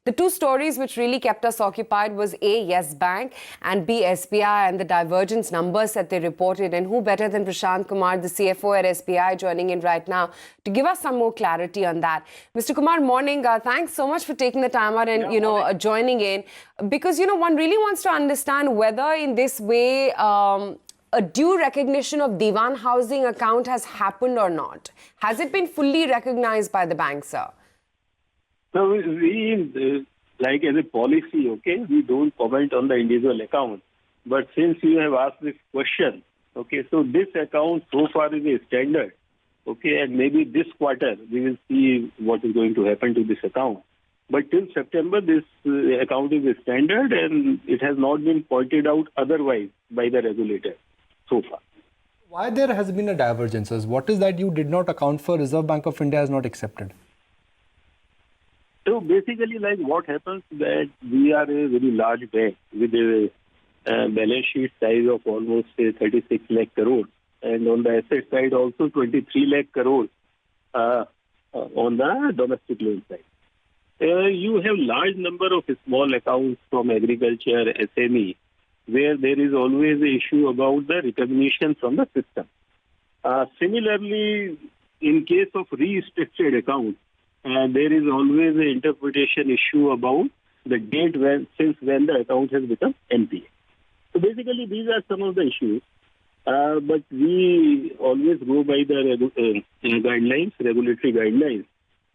The two stories which really kept us occupied was A, Yes Bank, and B, SBI, and the divergence numbers that they reported. And who better than Prashant Kumar, the CFO at SBI, joining in right now to give us some more clarity on that. Mr. Kumar, morning. Thanks so much for taking the time out and, joining in. Because, one really wants to understand whether in this way, a due recognition of Diwan housing account has happened or not. Has it been fully recognized by the bank, sir? So we, like as a policy, okay, we don't comment on the individual account. But since you have asked this question, okay, so this account so far is a standard, okay, and maybe this quarter we will see what is going to happen to this account. But till September, this account is a standard and it has not been pointed out otherwise by the regulator so far. Why there has been a divergence? What is that you did not account for, Reserve Bank of India has not accepted? So basically, like what happens that we are a very large bank with a balance sheet size of almost 36 lakh crores, and on the asset side also 23 lakh crores on the domestic loan side. You have large number of small accounts from agriculture, SME, where there is always an issue about the recognition from the system. Similarly, in case of restructured accounts, there is always an interpretation issue about the date since when the account has become NPA. So basically, these are some of the issues. But we always go by the guidelines, regulatory guidelines,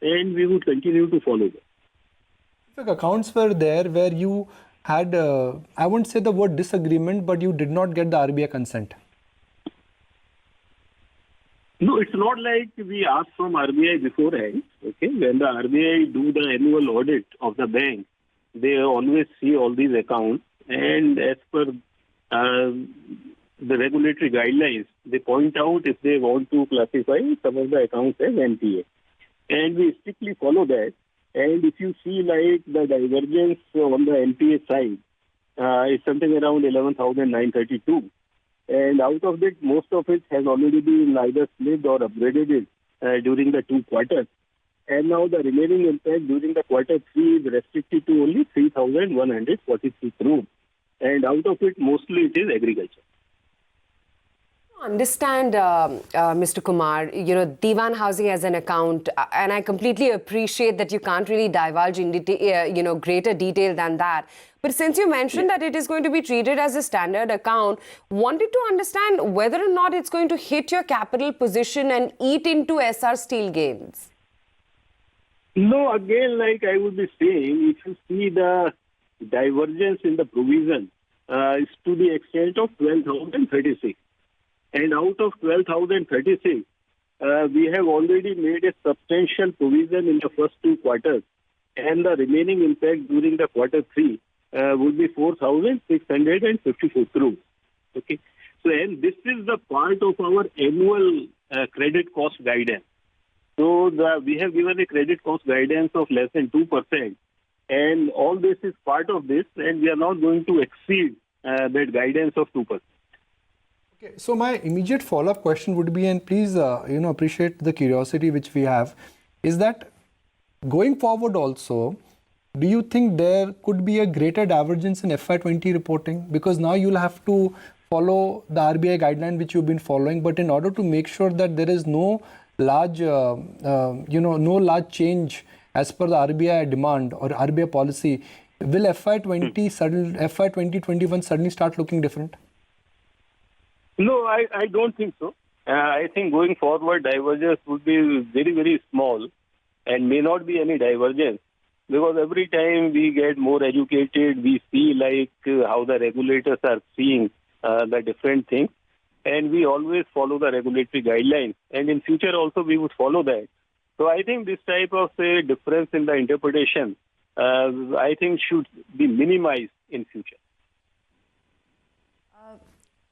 and we would continue to follow them. If accounts were there where you had, I won't say the word disagreement, but you did not get the RBI consent. No, it's not like we ask from RBI beforehand. Okay, when the RBI do the annual audit of the bank, they always see all these accounts, and as per the regulatory guidelines, they point out if they want to classify some of the accounts as NPA, and we strictly follow that. And if you see like the divergence on the NPA side, is something around 11,932. And out of it, most of it has already been either slipped or upgraded during the 2 quarters. And now the remaining impact during the quarter 3 is restricted to only 3,143 crores. And out of it, mostly it is agriculture. Understand, Mr. Kumar, Diwan housing as an account, and I completely appreciate that you can't really divulge in detail, greater detail than that. But since you mentioned that it is going to be treated as a standard account, wanted to understand whether or not it's going to hit your capital position and eat into SR Steel gains. No, again, like I would be saying, if you see the divergence in the provision is to the extent of 12,036. And out of 12,036, we have already made a substantial provision in the first 2 quarters. And the remaining impact during the quarter 3 would be 4,654 crores. Okay. So, and this is the part of our annual credit cost guidance. So, we have given a credit cost guidance of less than 2%. And all this is part of this, and we are not going to exceed that guidance of 2%. Okay, so my immediate follow-up question would be, and please, appreciate the curiosity which we have, is that going forward also, do you think there could be a greater divergence in FY20 reporting? Because now you'll have to follow the RBI guideline which you've been following, but in order to make sure that there is no large, no large change as per the RBI demand or RBI policy, will FY2021 suddenly start looking different? No, I don't think so. I think going forward, divergence would be very, very small and may not be any divergence, because every time we get more educated, we see like how the regulators are seeing the different things, and we always follow the regulatory guidelines, and in future also we would follow that. So I think this type of difference in the interpretation, I think should be minimized in future.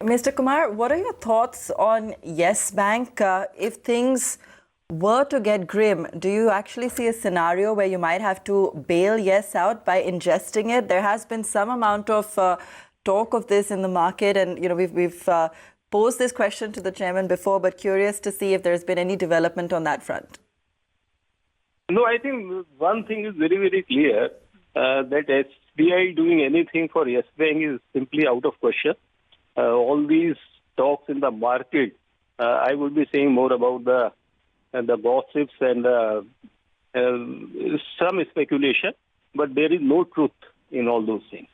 Mr. Kumar, what are your thoughts on Yes Bank? If things were to get grim, do you actually see a scenario where you might have to bail Yes out by ingesting it? There has been some amount of talk of this in the market, and we've posed this question to the chairman before, but curious to see if there's been any development on that front. No, I think one thing is very, very clear that SBI doing anything for Yes Bank is simply out of question. All these talks in the market, I would be saying more about the gossips and some speculation, but there is no truth in all those things.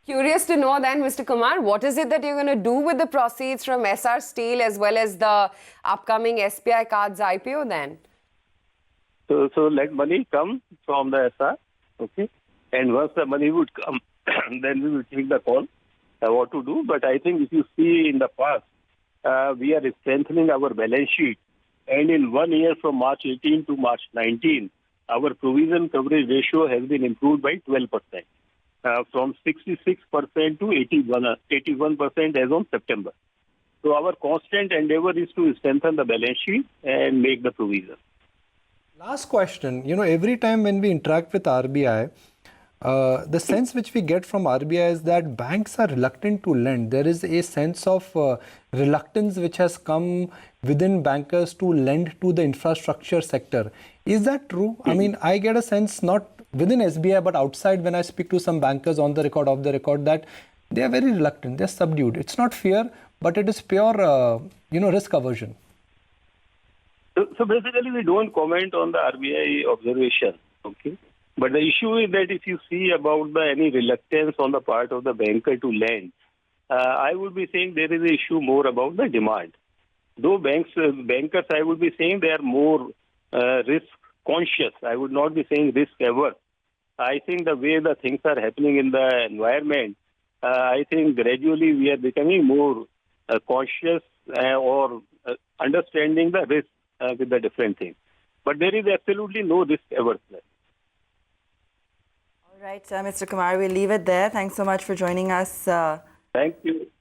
Curious to know then, Mr. Kumar, what is it that you're going to do with the proceeds from SR Steel as well as the upcoming SBI Cards IPO then? So let money come from the SR, okay? And once the money would come, then we will take the call what to do. But I think if you see in the past, we are strengthening our balance sheet. And in 1 year from March 18 to March 19, our provision coverage ratio has been improved by 12%, from 66% to 81% as on September. So our constant endeavor is to strengthen the balance sheet and make the provision. Last question. Every time when we interact with RBI, the sense which we get from RBI is that banks are reluctant to lend. There is a sense of reluctance which has come within bankers to lend to the infrastructure sector. Is that true? I mean, I get a sense not within SBI but outside when I speak to some bankers on the record, off the record, that they are very reluctant. They are subdued. It's not fear, but it is pure, risk aversion. So basically, we don't comment on the RBI observation, okay? But the issue is that if you see about any reluctance on the part of the banker to lend, I would be saying there is an issue more about the demand. Though bankers, I would be saying they are more risk conscious. I would not be saying risk averse. I think the way the things are happening in the environment, I think gradually we are becoming more conscious or understanding the risk with the different things. But there is absolutely no risk averseness. All right, Mr. Kumar, we'll leave it there. Thanks so much for joining us. Thank you.